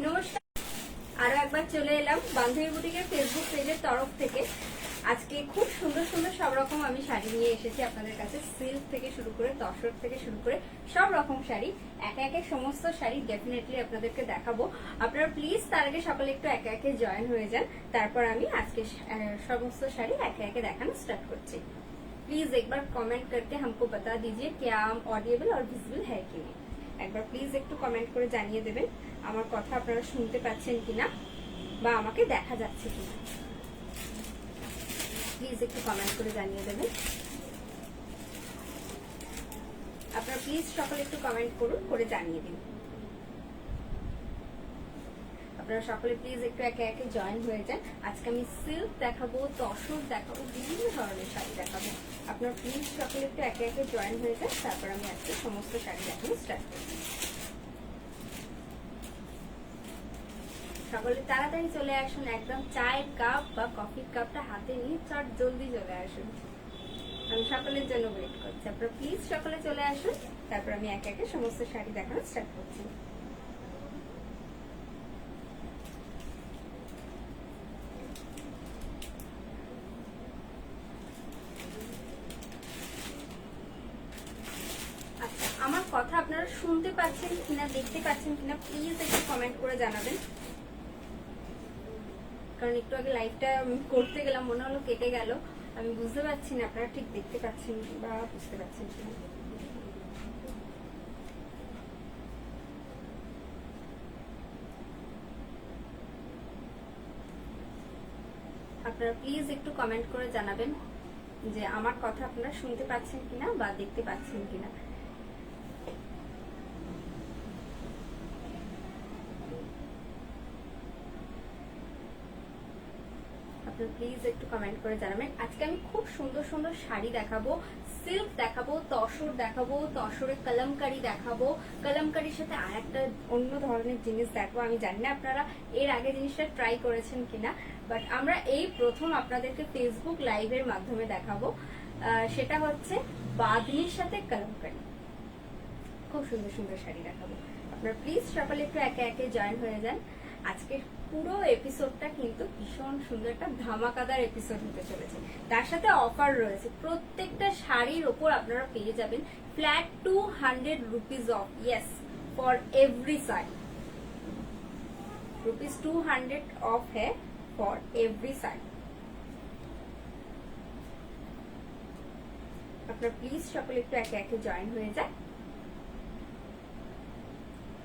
নমস্কার, আরো একবার চলে এলাম বান্ধবী বুটিকের ফেসবুক পেজের তরফ থেকে। আজকে খুব সুন্দর সুন্দর সব রকম আমি শাড়ি নিয়ে এসেছি আপনাদের কাছে। সিল্ক থেকে শুরু করে তসর থেকে শুরু করে সব রকম শাড়ি, একে একে সমস্ত শাড়ি ডেফিনেটলি আপনাদেরকে দেখাবো। আপনারা প্লিজ তার আগে সকলে একটু একে একে জয়েন হয়ে যান, তারপর আমি আজকে সমস্ত শাড়ি একে একে দেখানো স্টার্ট করছি। प्लीज एक बार कमेंट करके हमको बता दीजिए क्या हम ऑडिएबल और विजिबल है कि नहीं। একবার প্লিজ একটু কমেন্ট করে জানিয়ে দেবেন আমার কথা আপনারা শুনতে পাচ্ছেন কিনা বা আমাকে দেখা যাচ্ছে কিনা। প্লিজ একটু কমেন্ট করে জানিয়ে দেবেন। আপনারা প্লিজ সকলে একটু কমেন্ট করুন, করে জানিয়ে দিন। আপনারা সকলে প্লিজ একটু একে একে জয়েন হয়ে যান। আজকে আমি সিল্ক দেখাবো, তসর দেখাবো, বিভিন্ন ধরনের শাড়ি দেখাবো। আপনারা প্লিজ সকলে একটু একে একে জয়েন হয়ে যান, তারপর আমি আজকে সমস্ত শাড়ি দেখানো স্টার্ট করছি। সকলে তাড়াতাড়ি চলে আসুন, একদম চায়ের কাপ বা কফির কাপটা হাতে নিয়ে চট জলদি চলে আসুন। আমি সকলের জন্য ওয়েট করছি। আপনারা প্লিজ সকলে চলে আসুন, তারপর আমি একে একে সমস্ত শাড়ি দেখানো স্টার্ট করছি। আমার কথা আপনারা শুনতে পাচ্ছেন কিনা, দেখতে পাচ্ছেন কিনা, প্লিজ একটু কমেন্ট করে জানাবেন। কারণ একটু আগে লাইভটা করতে গেলাম, মনে হলো কেটে গেল। আমি বুঝতে পারছি না আপনারা ঠিক দেখতে পাচ্ছেন বা বুঝতে পারছেন কিনা। আপনারা প্লিজ একটু কমেন্ট করে জানাবেন যে আমার কথা আপনারা শুনতে পাচ্ছেন কিনা বা দেখতে পাচ্ছেন কিনা। প্লিজ একটু কমেন্ট করে জানাবেন। আজকে আমি খুব সুন্দর সুন্দর শাড়ি দেখাবো, সিল্ক দেখাবো, তসর দেখাবো, তসরের কলমকারি দেখাবো, কলমকারির সাথে আর একটা অন্য ধরনের জিনিস দেখাবো। আমি জানি না আপনারা এর আগে জিনিসটা ট্রাই করেছেন কিনা, বাট আমরা এই প্রথম আপনাদেরকে ফেসবুক লাইভের মাধ্যমে দেখাবো। সেটা হচ্ছে বাঁধনির সাথে কলমকারি। খুব সুন্দর সুন্দর শাড়ি দেখাবো। আপনারা প্লিজ সকলে একটু একে একে জয়েন হয়ে যান। আজকের পুরো এপিসোডটা কিন্তু ভীষণ সুন্দর একটা ধামাকাদার এপিসোড হতে চলেছে। তার সাথে অফার রয়েছে, প্রত্যেকটা শাড়ির ওপর আপনারা পেয়ে যাবেন flat 200 rupees of. Yes, for every sari ₹200 of है फॉर एवरी साइड। আপনারা প্লিজ সকলে একটু একে একে জয়েন হয়ে যায়।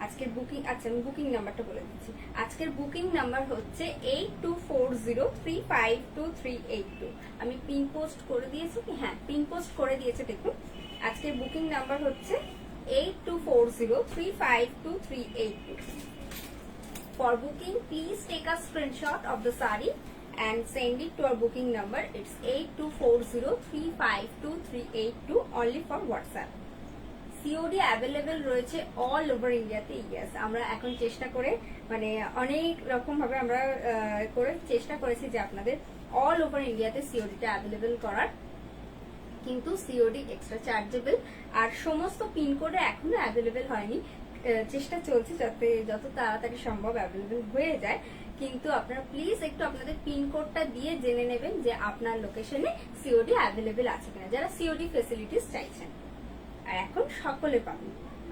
আজকের বুকিং, আচ্ছা আমি বুকিং নাম্বারটা বলে দিচ্ছি। আজকের বুকিং নাম্বার হচ্ছে 8240352382। আমি পিন পোস্ট করে দিয়েছি কি? হ্যাঁ, পিন পোস্ট করে দিয়েছে। দেখুন, আজকের বুকিং নাম্বার হচ্ছে 8240352382। For booking, please take a screenshot of the sari and send it to our booking number. It's 8240352382 only for WhatsApp. COD available রয়েছে অল ওভার ইন্ডিয়াতে। ইয়েস, আমরা এখন চেষ্টা করে মানে অনেক রকম ভাবে আমরা করে চেষ্টা করেছি যে আপনাদের অল ওভার ইন্ডিয়াতে সিওডিটা অ্যাভেলেবেল করার, কিন্তু সিওডি এক্সট্রা চার্জেবল। আর সমস্ত পিনকোডে এখনো অ্যাভেলেবেল হয়নি, চেষ্টা চলছে যাতে যত তাড়াতাড়ি সম্ভব অ্যাভেলেবেল হয়ে যায়। কিন্তু আপনারা প্লিজ একটু আপনাদের পিনকোডটা দিয়ে জেনে নেবেন যে আপনার লোকেশনে সিওডি অ্যাভেলেবেল আছে কিনা, যারা সিওডি ফেসিলিটিস চাইছেন। আর এখন সকলে পাবেন।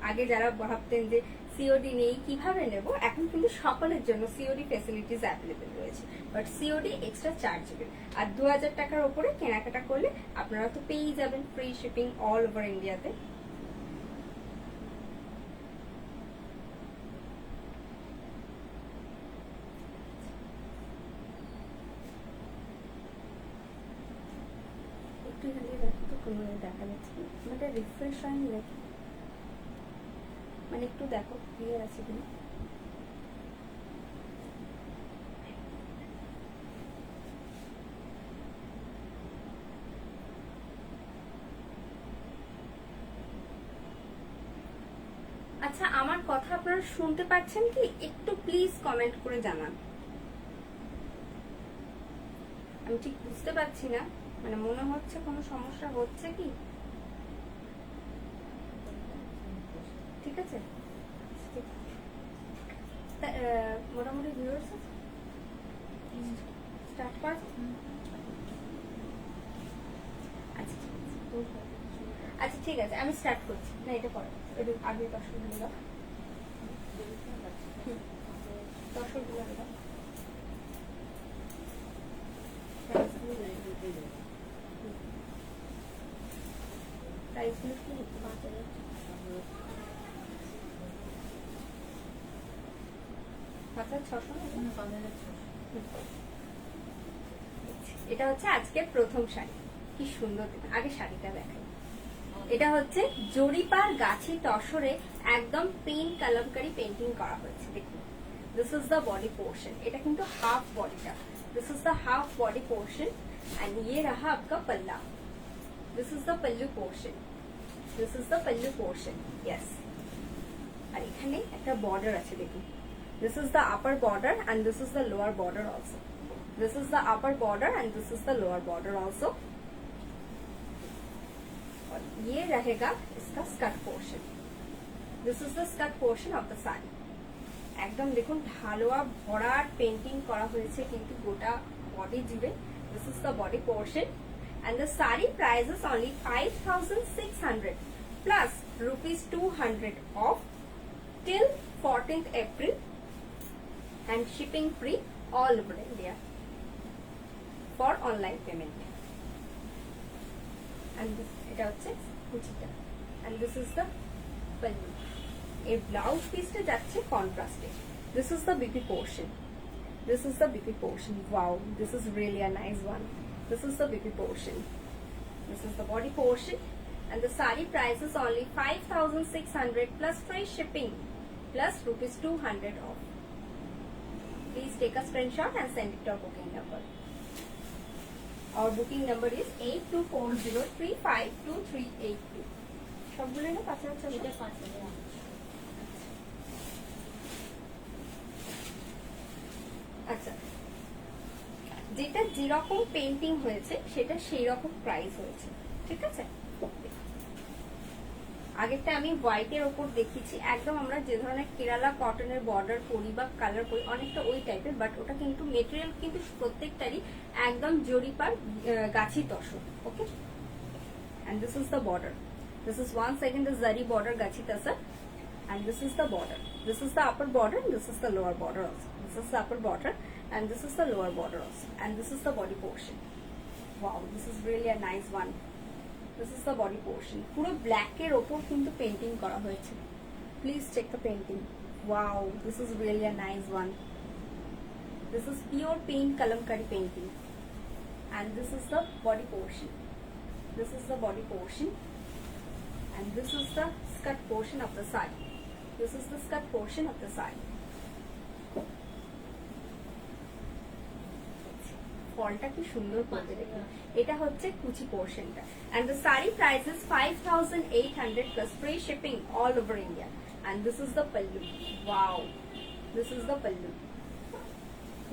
আগে যারা ভাবতেন যে সিওডি নেই কিভাবে নেব, এখন কিন্তু সকলের জন্য সিওডি ফেসিলিটিস অ্যাভেলেবেল রয়েছে, বাট সিওডি এক্সট্রা চার্জেবল। আর 2000 টাকার উপরে কেনাকাটা করলে আপনারা তো পেয়েই যাবেন ফ্রি শিপিং অল ওভার ইন্ডিয়াতে। একটু এখান থেকে দেখো তো কোনো দেখা যাচ্ছে, মানে রিফ্রেশ হয়নি নাকি, মানে একটু দেখো ক্লিয়ার আছে কিনা। আচ্ছা, আমার কথা আপনারা শুনতে পাচ্ছেন কি? একটু প্লিজ কমেন্ট করে জানান। আমি ঠিক বুঝতে পারছি না, মানে মনে হচ্ছে কোনো সমস্যা হচ্ছে কি। ঠিক আছে, মোটামুটি ভিউয়ার্স স্টার্ট কর। আচ্ছা আচ্ছা ঠিক আছে, আমি স্টার্ট করছি। না এটা পরে, একটু আগে দর্শকগুলো দাও, দর্শকগুলো দাও। প্রাইসগুলো কি হচ্ছে? 5,000, 5,600। এটা হচ্ছে আজকের প্রথম শাড়ি, কি সুন্দর। আগে শাড়িটা দেখাই। এটা হচ্ছে জরিপার গাছি তসরে একদম পিঙ্ক কালামকারি পেন্টিং করা হয়েছে। দেখুন, this is the body portion. এটা কিন্তু হাফ বডিটা, this is the half body portion and ये रहा आपका पल्ला। This is the pallu portion, this is the pallu portion. Yes, আর এখানে একটা বর্ডার আছে দেখুন। This is the upper border and this is the lower border also. This is the upper border and this is the lower border also. और ये रहेगा इसका skirt portion. This is the skirt portion of the sari. একদম দেখুন ঢালোয়া ভরাট painting করা হয়েছে কিন্তু গোটা বডি জুড়ে। This is the body portion and the sari price is only 5,600 plus rupees 200 off till 14th April and shipping free all over India for online payment. And this এটা হচ্ছে কুচিটা and this is the pallu. এই blouse পিসটা যাচ্ছে কন্ট্রাস্টে। This is the BP portion. This is the BP portion. Wow, this is really a nice one. This is the BP portion. This is the body portion and the sari price is only 5,600 plus free shipping plus rupees 200 off. Please take a screenshot and send it to our booking number. Our booking number is 8240352382. সবগুলো না 5,000 এটা 5,000। আচ্ছা, যেটা যেরকম painting হয়েছে সেটা সেই রকম প্রাইস হয়েছে, ঠিক আছে। আগেরটা আমি হোয়াইটের ওপর দেখিয়েছি, একদম আমরা যে ধরনের কেরালা কটনের বর্ডার করি বা কালার করি অনেকটা ওই টাইপের, বাট ওটা কিন্তু মেটেরিয়াল কিন্তু প্রত্যেকটারই একদম জরিপার গাছি তসর। ওকে, and this is the border. This is once again the zari border gachi tasar, and this is the border. This is the upper border and this is the lower border also. This is the upper border and this is the lower border also, and this is the body portion. Wow, this is really a nice one. This is the body portion. পুরো black এর উপর কিন্তু painting করা হয়েছে। Please check the painting. Wow, this is really a nice one. This is pure pink kalamkari painting, and this is the body portion. This is the body portion, and this is the skirt portion of the sari. This is the skirt portion of the sari. ফলটা কি সুন্দর করতে দেখুন। এটা হচ্ছে কুচি পোর্শনটা and the sari price is 5,800 plus free shipping all over India, and this is the pallu. Wow, this is the pallu.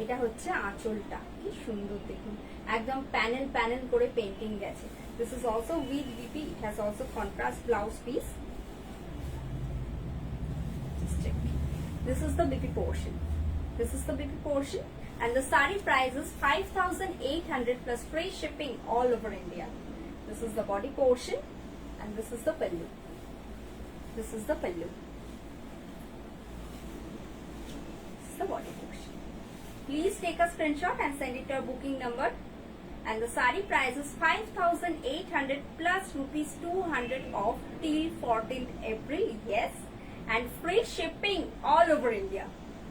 এটা হচ্ছে আঁচলটা, কি সুন্দর দেখুন, একদম প্যানেল প্যানেল করে পেইন্টিং গেছে। This is also with BP. It has also contrast blouse piece. Just check. This is the BP portion. This is the BP portion. And the sari price is 5,800 plus free shipping all over India. This is the body portion and this is the pallu. This is the pallu. This is the body portion. Please take a screenshot and send it to our booking number. And the sari price is 5,800 plus rupees 200 off till 14th April. Yes, and free shipping all over India.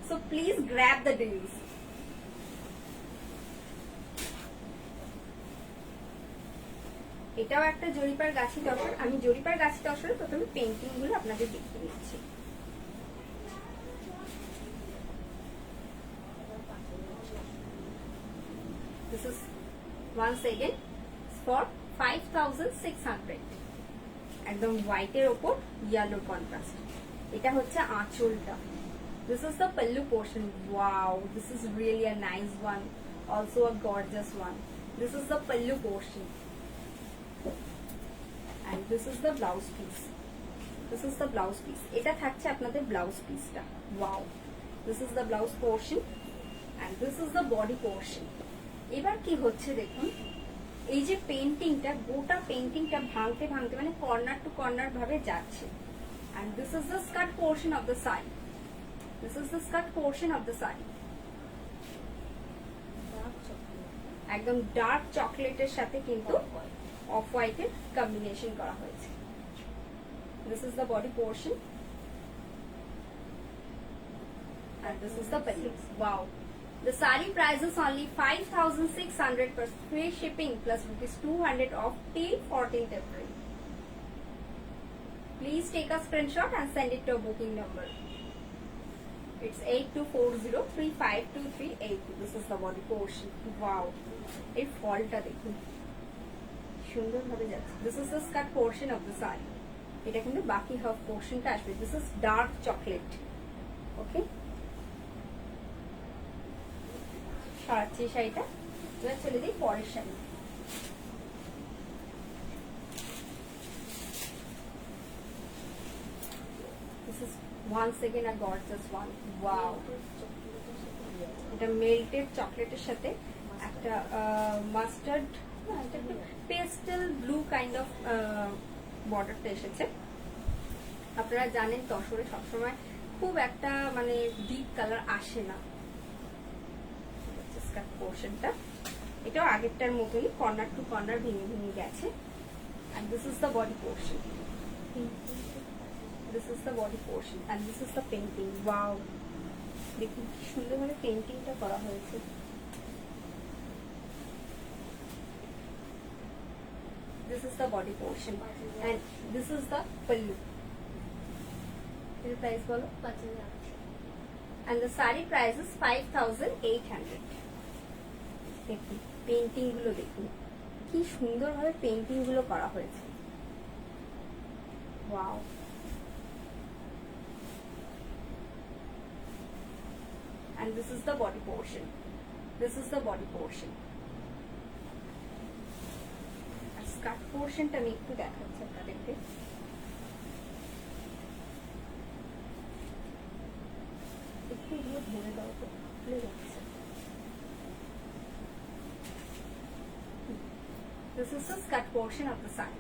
So please grab the deals. এটাও একটা জরিপার গাছি তসর। আমি জরিপার গাছি তসরের প্রথমে painting গুলো আপনাদের দেখিয়ে দিচ্ছি। This is once again for 5,600. একদম হোয়াইটের ওপর ইয়েলো কন্ট্রাস্ট। এটা হচ্ছে আঁচলটা। This is the pallu portion. Wow, this is really a nice one. Also a gorgeous one. This is the pallu portion. And this is the blouse piece. This is the blouse piece. এটা থাকছে আপনাদের blouse পিসটা। Wow, This is the blouse portion and this is the body portion. এবার কি হচ্ছে দেখুন, এই যে পেইন্টিংটা, গোটা পেইন্টিংটা ভাঙতে ভাঙতে মানে কর্নার টু কর্নার ভাবে যাচ্ছে। And this is the skirt portion of the sari. This is the skirt portion of the sari. একদম ডার্ক চকলেটের সাথে কিন্তু অফ হোয়াইটের কম্বিনেশন করা হয়েছে। This is the body portion and this is the pallu. Wow. The sari price is only 5,600 plus free shipping plus rupees 200 off till 14th April. Please take a screenshot and send it to a booking number. It's 8240352382. This is the body portion. Wow. এই ফলটা দেখুন সুন্দরভাবে যাচ্ছে। This is the skirt portion of the sari. এটা কিন্তু বাকি half পোর্শনটা আসবে। This is dark chocolate. Okay. সারাচ্ছি শাড়িটা। এবার চলে যাই পরের sari. This is once again a gorgeous one. Wow. এটা মেল্টেড চকলেটের সাথে একটা mustard pastel blue kind of বর্ডারটা এসেছে। আপনারা জানেন তসরে সবসময় খুব একটা মানে ডিপ কালার আসে না। স্কার্ট পোর্শনটা এটাও আগেরটার মতনই কর্নার টু কর্নার ভেঙে ভেঙে গেছে। and this is the body portion. This is the body portion and this is the painting. Wow. দেখুন কি সুন্দরভাবে পেইন্টিংটা করা হয়েছে। This is the body portion and this is the pallu. The price bolo 5000 and the sari price is 5,800. দেখুন painting গুলো দেখুন কি সুন্দরভাবে পেইন্টিং গুলো করা হয়েছে। Wow. And this is the body portion. This is the body portion. আর skirt পোর্শনটা আমি একটু দেখাচ্ছি আপনাদেরকে। একটু এগুলো ধরে দাও তো, খুলে যাচ্ছে। This is the skirt portion of the sari.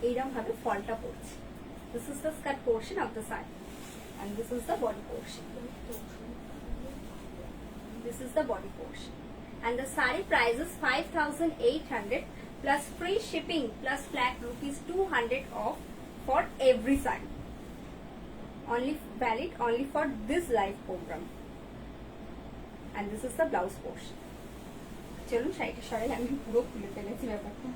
এইরকম ভাবে ফলটা পড়ছে। This is the skirt portion of the sari and this is the body portion. This is the body portion and the sari price is 5,800 plus free shipping plus flat rupees 200 off for every sari. Only valid only for this live program and this is the blouse portion. চলুন শাড়িটা সরাই, আমি পুরো খুলে ফেলেছি ব্যাপারটা।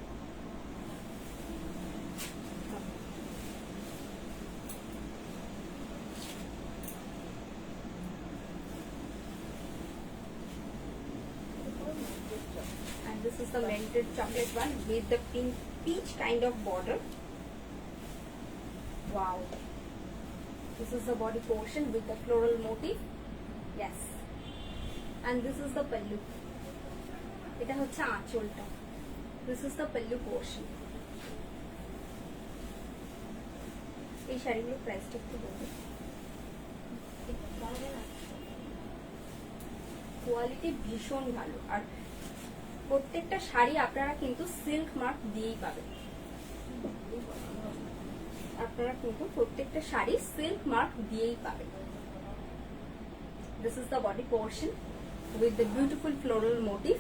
And this is the melted chocolate one with the pink peach kind of border. Wow. This is the body portion with the floral motif. Yes. And this is the pallu. এটা হচ্ছে আঁচলটা। This is the pallu portion. এই শাড়িগুলোর প্রাইসটা একটু বলুন। Quality ভীষণ ভালো আর প্রত্যেকটা শাড়ি আপনারা কিন্তু সিল্ক মার্ক দিয়েই পাবেন। আপনারা কিন্তু প্রত্যেকটা শাড়ি সিল্ক মার্ক দিয়েই পাবেন। This is the body portion with the beautiful floral motif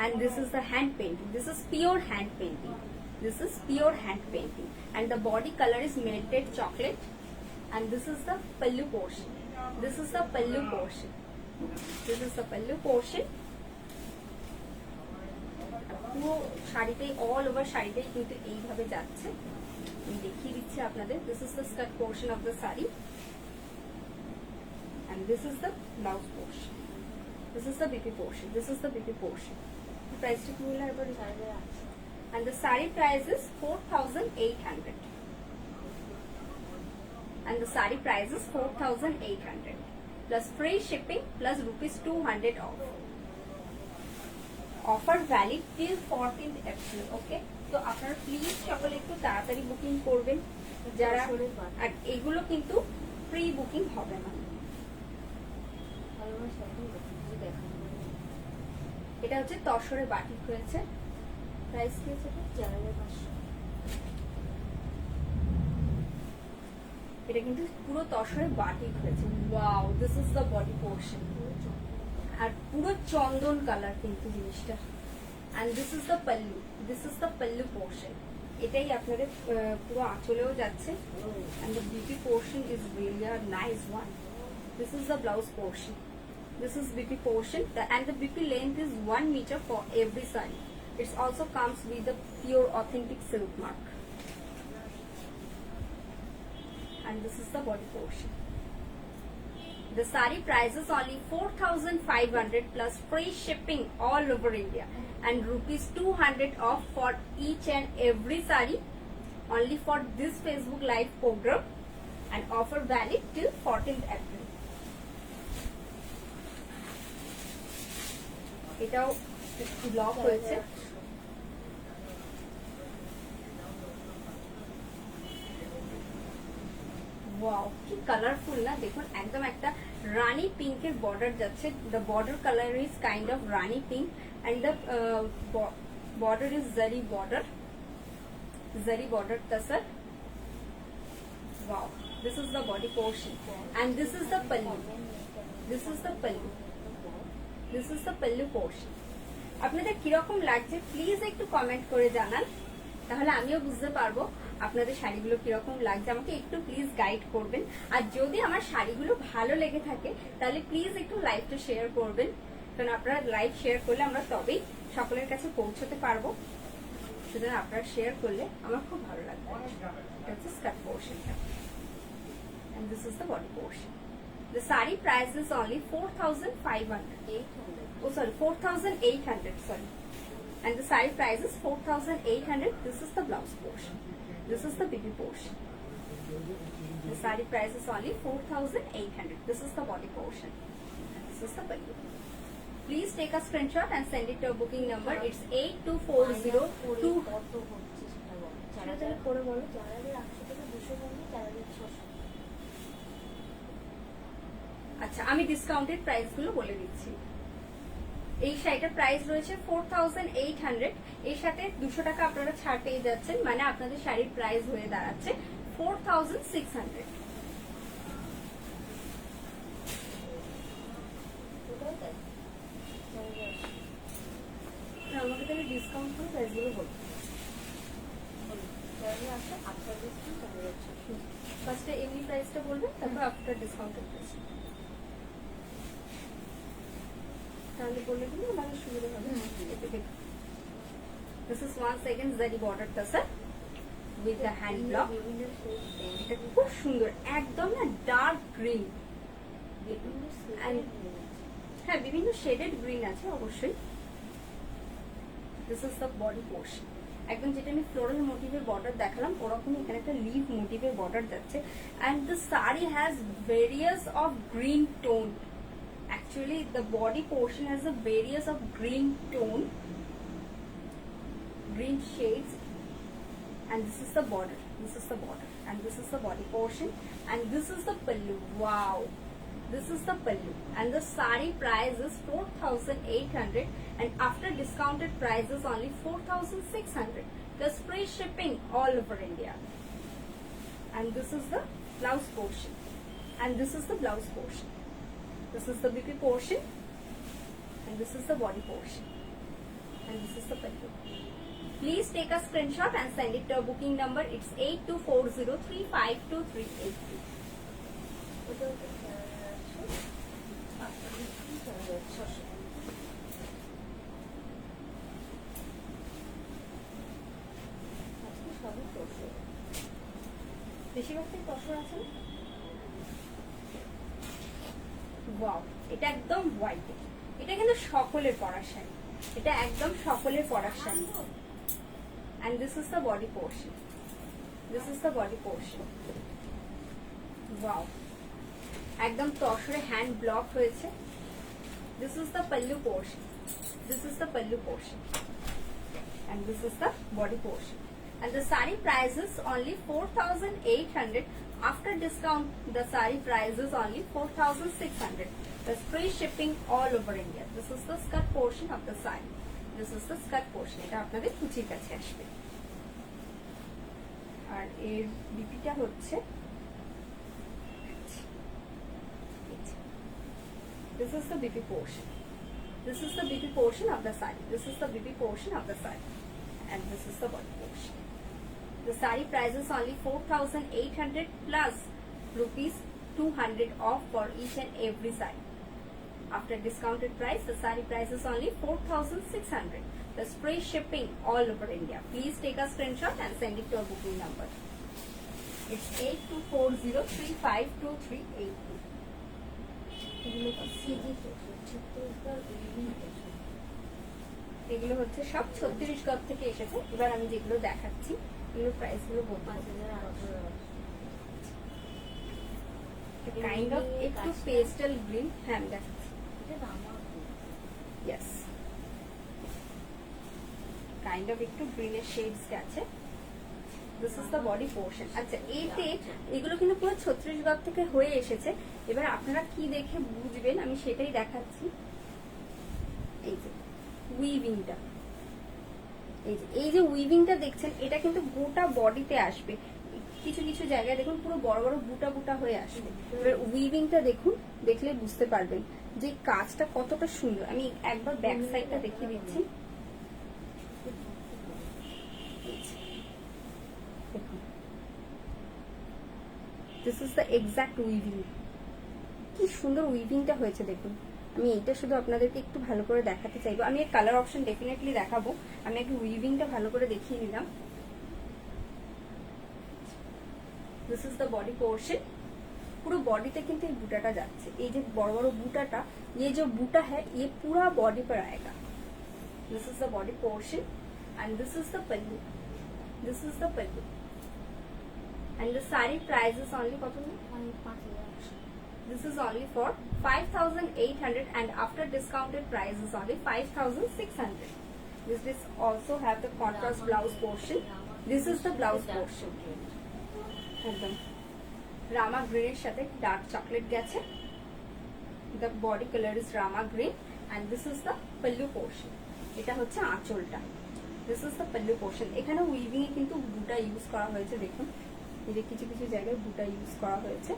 and this is the hand painting. This is pure hand painting. This is pure hand painting and the body color is melted chocolate and this is the pallu portion. This is the pallu portion. This is the pallu portion. পুরো শাড়িটাই all over শাড়িটাই কিন্তু এইভাবে যাচ্ছে। আমি দেখিয়ে দিচ্ছি আপনাদের। This is the skirt portion of the sari and this is the blouse portion. This is the BP portion. This is the BP portion. The price to cool and the sari price is 4,800 and the sari price is 4,800 plus free shipping plus rupees 200 off. Offer valid till 14th April. Okay, তো আপনারা please সকলে একটু তাড়াতাড়ি booking করবেন যারা, আর এগুলো কিন্তু pre booking হবে না। এটা হচ্ছে তসরে বাটিক হয়েছে, প্রাইস কি হচ্ছে 4500। এটা কিন্তু পুরো তসরে বাটিক হয়েছে। Wow, this is the body portion, আর পুরো চন্দন কালার কিন্তু জিনিসটা। And this is the pallu, this is the pallu portion. এটাই আপনাদের পুরো আঁচলেও যাচ্ছে। And the BP portion is really a nice one. This is the blouse portion, this is BP portion, and the BP length is 1 meter for every saree. It also comes with the pure authentic silk mark, and this is the body portion. The saree price is only 4,500 plus free shipping all over India, and rupees 200 off for each and every saree, only for this Facebook live program, and offer valid till 14th April. এটাও block হয়েছে। Wow, কি colourful না, দেখুন একদম একটা রানী পিঙ্কের border যাচ্ছে। The border colour is kind of rani pink, and the border is zari border, zari border tasar. Wow, this is the body portion, and this is the pallu, this is the pallu, this is the pallu portion. আপনাদের কিরকম লাগছে please একটু comment করে জানান, তাহলে আমিও বুঝতে পারবো আপনাদের শাড়িগুলো কিরকম লাগছে। আমাকে একটু প্লিজ গাইড করবেন, আর যদি আমার শাড়িগুলো ভালো লেগে থাকে তাহলে প্লিজ একটু লাইভটা শেয়ার করবেন, কারণ আপনারা লাইভ শেয়ার করলে আমরা তবেই সকলের কাছে পৌঁছতে পারবো। সুতরাং আপনারা শেয়ার করলে আমার খুব ভালো লাগবে। এটা হচ্ছে স্কার্ট পোর্শনটা, and this is the body portion. The saree price is only 4,500. Oh, sorry, 4,800. Sorry, and the saree price is 4,800. This is the blouse portion. This is the BP portion. The saree price is only 4,800. This is the body portion. This is the body. Please take a screenshot and send it to our booking number. It's 8240. আচ্ছা, আমি discounted price গুলো বলে দিচ্ছি। এই শাড়িটার price রয়েছে 4,800, এর সাথে 200 টাকা আপনারা ছাড় পেয়ে যাচ্ছেন, মানে আপনাদের শাড়ির প্রাইস হয়ে দাঁড়াচ্ছে 4,600। আমাকে তাহলে ডিসকাউন্ট করে প্রাইস গুলো বলুন। ফার্স্টে এমনি প্রাইসটা বলবেন, তারপর আফটার ডিসকাউন্টেড প্রাইস তাহলে বলে দিলে আমাদের সুবিধা হবে। This is once again zari border tassar with the hand block. এটা খুব সুন্দর, একদম না ডার্ক গ্রিন, হ্যাঁ বিভিন্ন শেডেড গ্রিন আছে অবশ্যই। This is the body portion, একদম যেটা আমি ফ্লোরাল মোটিভের বর্ডার দেখালাম ওরকম এখানে একটা লিভ মোটিভের বর্ডার যাচ্ছে, and the saree has various of green tone. Actually, the body portion has a various of green tone, green shades, and this is the border. This is the border, and this is the body portion, and this is the pallu. Wow, this is the pallu, and the saree price is 4,800, and after discounted price is only 4,600. Plus free shipping all over India. And this is the blouse portion, and this is the blouse portion. This is the BP portion, and this is the body portion, and this is the pallu. Please take a screenshot and send it to our booking number. It's 8240352383. বেশিরভাগটাই তসর আছে না? Wow, এটা একদম white, এটা কিন্তু সকলের পরার শাড়ি, এটা একদম সকলের পরার sari. And this is the body portion. This is the body portion. Wow, একদম তসরে হ্যান্ড ব্লক হয়েছে। This is the pallu portion. This is the pallu portion, and this is the body portion. And the sari price is only 4,800. After discount, the sari price is only 4,600. There's free shipping all over India. This is the skirt portion of the sari. This is the skirt portion. এটা আপনাদের কুচির কাছে আসবে। আর এর বিপিটা হচ্ছে this is the BP portion. This is the BP portion of the sari. This is the BP portion of the sari, and this is the body portion. The sari price is only 4,800 plus rupees 200 off for each and every sari. After discounted price, the sari price is only 4,600. There's free shipping all over India. Please take a screenshot and send it to our booking number. It's 8240352382. এগুলো হচ্ছে সব ছত্তিশগড় থেকে এসেছে। এবার আমি যেগুলো দেখাচ্ছি এগুলো প্রাইস গুলো বলতে কাইন্ড অফ একটু পেস্টাল গ্রিন। হ্যাঁ আমি দেখাচ্ছি। ইয়েস, কাইন্ড অফ একটু গ্রিনের শেডস গেছে। This is the body portion. আচ্ছা, এতে এগুলো কিন্তু পুরো ছত্তিশগড় থেকে হয়ে এসেছে। এবার আপনারা কি দেখে বুঝবেন আমি সেটাই দেখাচ্ছি। এই যে উইভিংটা, এই যে উইভিংটা দেখছেন, এটা কিন্তু গোটা বডিতে আসবে। কিছু কিছু জায়গায় দেখুন পুরো বড় বড় বুটা বুটা হয়ে আসবে। এবার উইভিংটা দেখুন, দেখলে বুঝতে পারবেন যে কাজটা কতটা সুন্দর। আমি একবার ব্যাক সাইডটা দেখিয়ে দিচ্ছি। This is the exact weaving. কি সুন্দর উইভিংটা হয়েছে দেখুন। আমি এইটা শুধু আপনাদেরকে একটু ভালো করে দেখাতে চাইবো। আমি এর কালার অপশন ডেফিনেটলি দেখাবো। আমি একটু উইভিংটা ভালো করে দেখিয়ে নিলাম। This is the body portion. পুরো বডিতে কিন্তু এই বুটাটা যাচ্ছে। এই যে বড় বড় বুটাটা, ये जो बूटा है ये पूरा बॉडी पर आएगा। This is the body portion and this is the pallu. This is the pallu and the सारी प्राइस इज ओनली कत? This is only for 5,800 and after discounted price is only 5,600. This also have the contrast blouse portion. This is the blouse portion. একদম রামা গ্রিনের সাথে dark chocolate গেছে। The body color is rama green and this is the pallu portion. এটা হচ্ছে আঁচলটা। This is the pallu portion. এখানে weaving এ কিন্তু বুটা ইউজ করা হয়েছে। দেখুন এই যে কিছু কিছু জায়গায় বুটা ইউজ করা হয়েছে।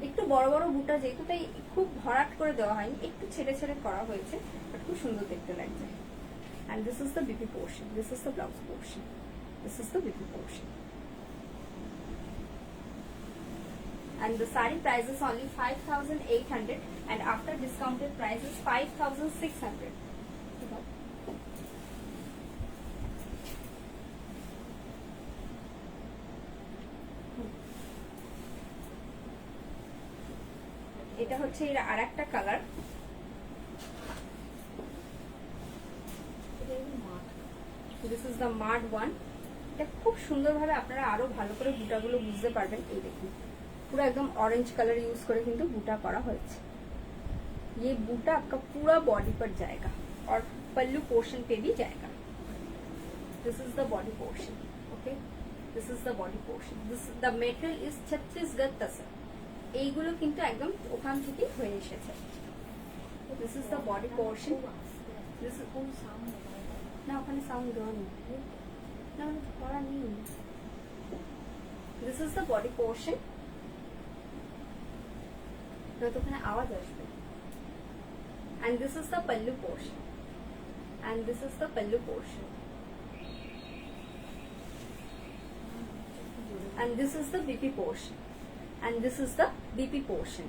একটু বড় বড় বুটা যেহেতু, তাই খুব ভরাট করে দেওয়া হয়নি, একটু ছেড়ে ছেড়ে করা হয়েছে, বাট খুব সুন্দর দেখতে লাগছে। and this is the BP portion. This is the blouse portion. This is the BP portion. And the sari price is only 5,800 and after discounted price is 5,600. এটা হচ্ছে এর আরেকটা colour. This is the মাড one. এটা খুব সুন্দরভাবে আপনারা আরো ভালো করে বুটাগুলো বুঝতে পারবেন। এই দেখুন पूरा एकदम ऑरेंज कलर यूज करे किंतु बूटा करा হয়েছে। ये बूटा आपका पूरा बॉडी पर जाएगा और पल्लू पोर्शन पे भी जाएगा। This is the body portion. Okay, this is the body portion. This the material is Chhattisgarh tussar. এইগুলো কিন্তু একদম ওখান থেকে হয়ে এসেছে। This is the body portion. This is কোন সাউন্ড না, ওখানে সাউন্ড দেওয়া নেই না, করা নেই। This is the body portion. तो ওখানে আওয়াজ আসবে। and this is the pallu portion and this is the pallu portion and this is the BP portion and this is the BP portion.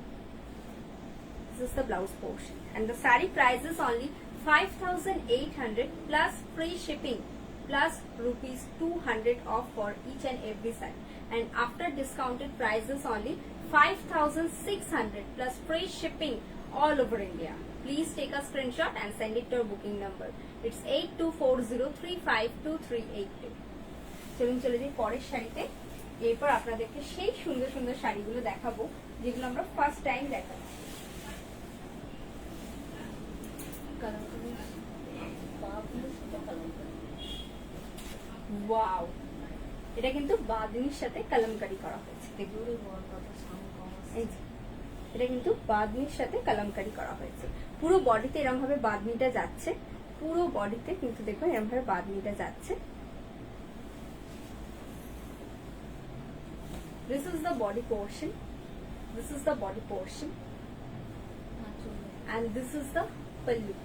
This is the blouse portion and the sari price is only 5,800 plus free shipping plus rupees 200 off for each and every sari and after discounted price is only 5,600 plus free shipping all over India. Please take a screenshot and send it to our booking number. It's 8240352382. চলুন চলে যাই পরের শাড়িতে। এরপর আপনাদেরকে সেই সুন্দর সুন্দর শাড়িগুলো দেখাবো যেগুলো আমরা ফার্স্ট টাইম দেখাচ্ছি। ওয়াও, এটা কিন্তু বাঁধনির সাথে কলমকারি করা হয়েছে। দেখুন এই যে, এটা কিন্তু বাঁধনির সাথে কলমকারি করা হয়েছে। পুরো বডিতে এরকম ভাবে বাঁধনিটা যাচ্ছে, পুরো বডিতে কিন্তু দেখুন এরকম ভাবে বাঁধনিটা যাচ্ছে। This is the body portion. This is the body portion. And this is the pallu.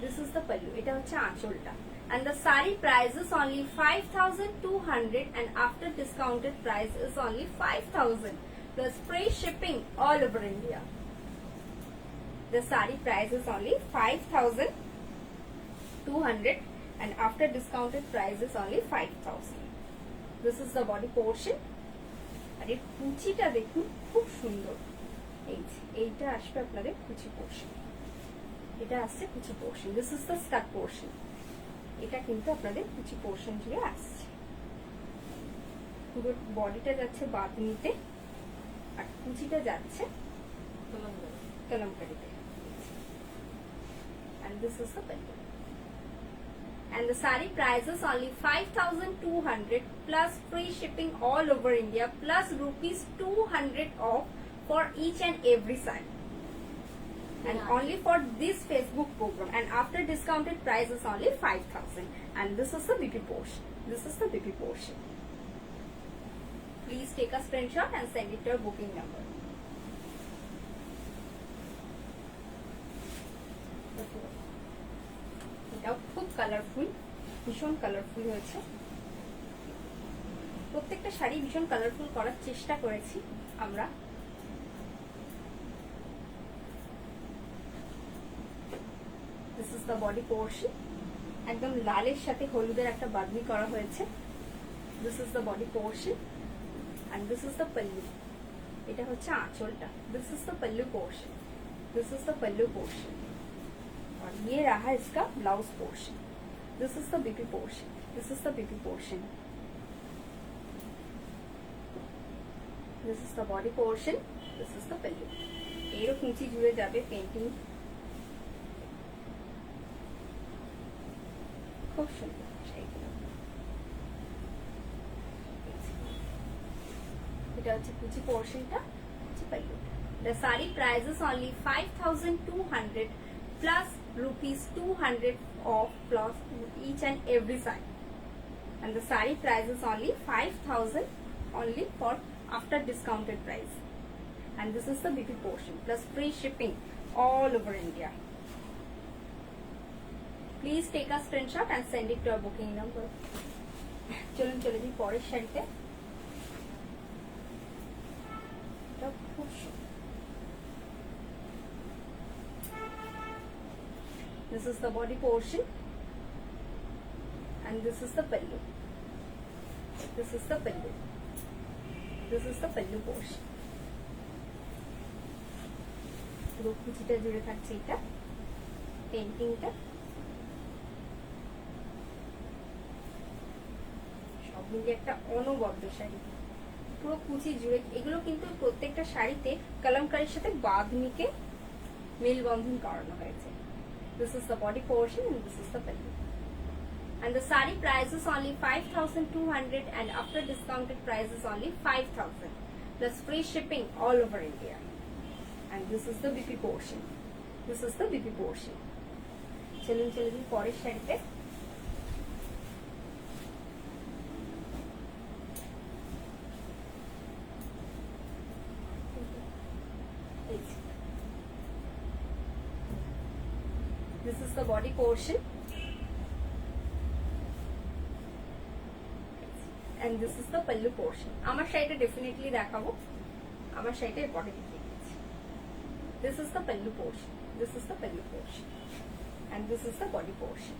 This is the pallu. এটা হচ্ছে আঁচলটা। And the sari price is only 5,200 and after discounted price is only 5,000 plus free shipping all over India. The sari price is only 5,200 and after discounted price is only 5,000. This is the body portion. আর এর কুচিটা দেখুন খুব সুন্দর। এই যে এইটা আসবে আপনাদের কুচি পোর্শন, এটা আসছে কুচি portion. This is the skirt portion. এটা কিন্তু আপনাদের কুচি পোর্শন জুড়ে আসছে। পুরো বডিটা যাচ্ছে বাঁধনিতে আর কুচিটা যাচ্ছে কলমকারিতে। And this is the pallu. And the sari price is only 5,200 plus free shipping all over India plus rupees 200 off for each and every sari. And only for this Facebook program. And after discounted price is only 5,000. And this is the BP portion. This is the BP portion. Please take a screenshot and send it to your booking number. এটাও খুব colourful, ভীষণ colourful হয়েছে। প্রত্যেকটা শাড়ি ভীষণ colourful করার চেষ্টা করেছি আমরা। This is the body portion. একদম লালের সাথে হলুদের একটা বাঁধনি করা হয়েছে। This is the body portion and this is the pallu. এটা হচ্ছে আঁচলটা। This is the pallu portion. This is the pallu portion. और ये रहा इसका blouse portion. This is the BP portion. This is the BP portion. This is the body portion. This is the pallu. এরও কুচি জুড়ে যাবে পেন্টিং, খুব সুন্দর। এটা হচ্ছে কুচি পোর্শনটা, হচ্ছে pallu. The sari price is only 5,200 plus rupees 200 off plus each and every sari. And the sari price is only 5,000 only for after discounted price. And this is the BP portion plus free shipping all over India. Please take a screenshot and send it to our booking number. চলুন চলে যাই পরের শাড়িতে। এটা খুব সুন্দর। This is the body portion and this is the pallu. This is the pallu. This is the pallu portion. পুরো কুচিটা জুড়ে থাকছে এটা পেন্টিংটা। সব মিলিয়ে একটা অনবদ্য শাড়ি, পুরো কুচি জুড়ে। এগুলো কিন্তু প্রত্যেকটা শাড়িতে কলমকারির সাথে বাঁধনিকে মেলবন্ধন করানো হয়েছে। This is the body portion and this is the pallu. And the sari price is only 5,200 and after discounted price is only 5,000 plus free shipping all over India. And this is the BP portion. This is the BP portion. চলুন চলে যাই পরের শাড়িতে। This is the body portion and this is the pallu portion. আমার শাড়িটা definitely দেখাবো, আমার শাড়িটা পরে দেখিয়ে দিচ্ছি। This is the pallu portion. This is the pallu portion and this is the body portion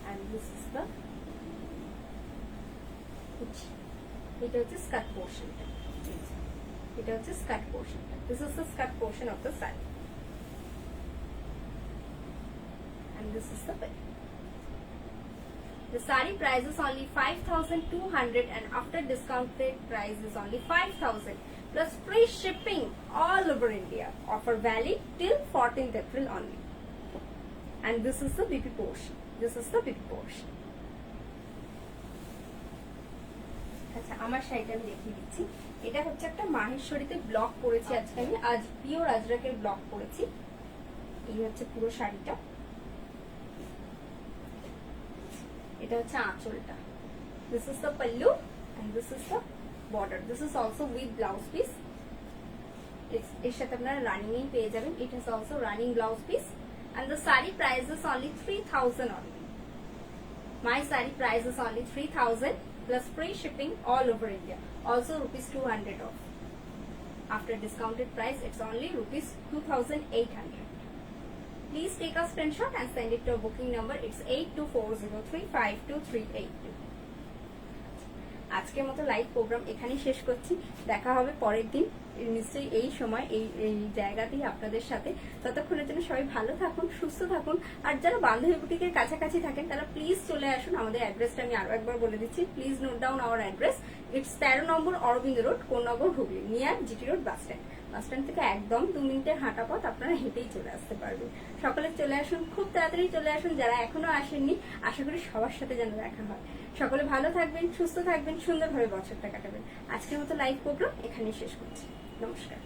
and this is the kuchi. এটা হচ্ছে স্কার্ট পোর্শনটা। এটা হচ্ছে স্কার্ট পোর্শনটা। This is the skirt portion of the sari. And this is the pallu. The sari price is only 5,200 and after discounted price is only 5,000 plus free shipping all over India. Offer valid till 14th April only. and this is the BP portion. This is the BP portion. আচ্ছা, আমার শাড়িটা আমি দেখিয়ে দিচ্ছি। এটা হচ্ছে একটা মাহেশ্বরীতে block করেছি আজকে আমি, আজ পিওর আজরাকের ব্লক করেছি। এই হচ্ছে পুরো শাড়িটা, এটা হচ্ছে আঁচলটা। This is the pallu and this is the border. This is also with blouse piece. এর সাথে আপনারা রানিং এই পেয়ে যাবেন। It is also running blouse piece and the saree price is only 3000 only. My saree price is only 3000 plus free shipping all over India. Also rupees 200 off. After discounted price, it's only rupees 2800. Please take a screenshot and send it to our booking number. It's 8240352382. আজকের মতো live programme এখানেই শেষ করছি। দেখা হবে পরের দিন নিশ্চয়ই এই সময় এই জায়গাতেই আপনাদের সাথে। ততক্ষণের জন্য সবাই ভালো থাকুন, সুস্থ থাকুন। আর যারা বান্ধবী বুটিকের কাছাকাছি থাকেন তারা প্লিজ চলে আসুন। আমাদের অ্যাড্রেসটা আমি আরো একবার বলে দিচ্ছি। Please note down our address. It's 13 number Aurobindo road, Konnagar, Hooghly, near GT road bus stand. Bus stand থেকে একদম 2 মিনিটের হাঁটা পথ, আপনারা হেঁটেই চলে আসতে পারবেন। সকলে চলে আসুন, খুব তাড়াতাড়ি চলে আসুন। যারা এখনো আসেননি, আশা করি সবার সাথে যেন দেখা হয়। সকলে ভালো থাকবেন, সুস্থ থাকবেন, সুন্দরভাবে বছরটা কাটাবেন। আজকের মতো লাইভ প্রোগ্রাম এখানেই শেষ করছি। নমস্কার।